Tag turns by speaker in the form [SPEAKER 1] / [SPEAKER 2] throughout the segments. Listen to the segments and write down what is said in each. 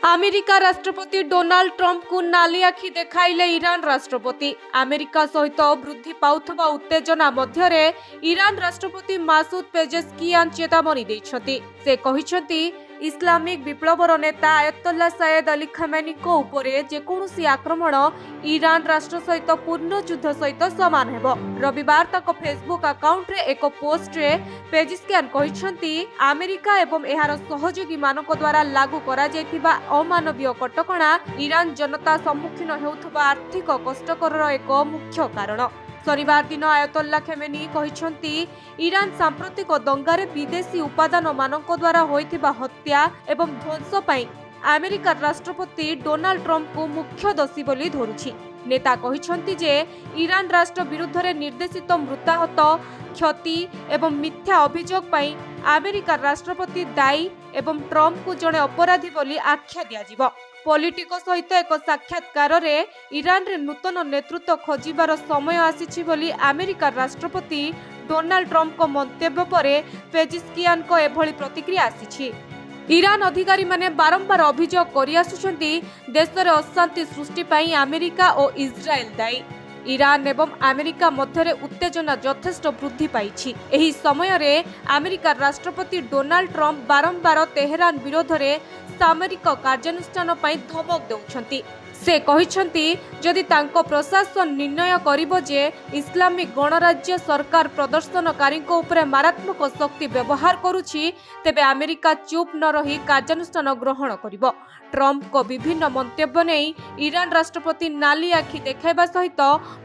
[SPEAKER 1] America राष्ट्रपति Donald Trump को नाली आखि देखाइले ईरान राष्ट्रपति। अमेरिका सहित वृद्धि पाउथबा उत्तेजना मध्यरे ईरान राष्ट्रपति मासूद पेजेस्कियान चेतावनी दैछथि। से कहिछथि इस्लामिक विप्लवर नेता आयतुल्ला सैयद अली खमेनी को उपरे जेकोसी आक्रमण ईरान राष्ट्र सहित पूर्ण युद्ध सहित समान हेबो। रविवार तक फेसबुक अकाउंट रे एक पोस्ट रे पेजेस्कियान कहिछथि अमेरिका एवं एहार सहयोगी मानक द्वारा लागू करा जायतिबा अमानवीय कटकणा ईरान जनता सम्मुखीन हेउथबा आर्थिक कष्टकर एक मुख्य कारण। शनिवार दिन आयतुल्ला खमेनी कहिछन्ति ईरान सांप्रतिक दंगारे विदेशी उपादान मानक द्वारा होइथिबा हत्या एवं ध्वंस पई अमेरिका राष्ट्रपति डोनाल्ड ट्रंप को मुख्य दोषी बोली धरुछि। नेता कहिछन्ति जे ईरान राष्ट्र विरुद्ध रे निर्देशित मृताहत क्षति एवं मिथ्या अभियोग पई अमेरिका राष्ट्रपति दायी एवं ट्रंप को जड़े अपराधी बोली आख्या दिया जिवो। पॉलिटिको सहित एक साक्षात्कार रे ईरान रे नूतन नेतृत्व खोजिबार समय आसीछि बोली अमेरिका राष्ट्रपति डोनाल्ड ट्रंप को मंतव्य परे पेजेस्कियान को एभली प्रतिक्रिया आसीछि। ईरान अधिकारी माने बारंबार अभियोग करि आसुछन्ति देश रे अशांति सृष्टि पई अमेरिका और इस्राएल दायी। ईरान एवं अमेरिका मध्यरे उत्तेजना यथेष्ट वृद्धि पाइछि। एही समय रे अमेरिका राष्ट्रपति डोनाल्ड ट्रंप बारंबार तेहरान विरोध रे सामरिक कार्यानुष्ठान पई धमक देउछन्ति। से कहिछन्ति जदि तांको प्रशासन निर्णय करिबो जे इस्लामिक गणराज्य सरकार प्रदर्शनकारी को उपरे मारात्मक शक्ति व्यवहार करुछि तेबे अमेरिका चुप न रही कार्यानुष्ठान ग्रहण करिबो। ट्रंप को विभिन्न मंतव्य नहीं ईरान राष्ट्रपति नाली आखि देखाइबा सहित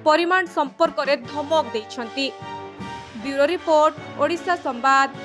[SPEAKER 1] परिमाण संपर्क रे धमक दैछन्ति। ब्यूरो रिपोर्ट, ओडिशा संवाद।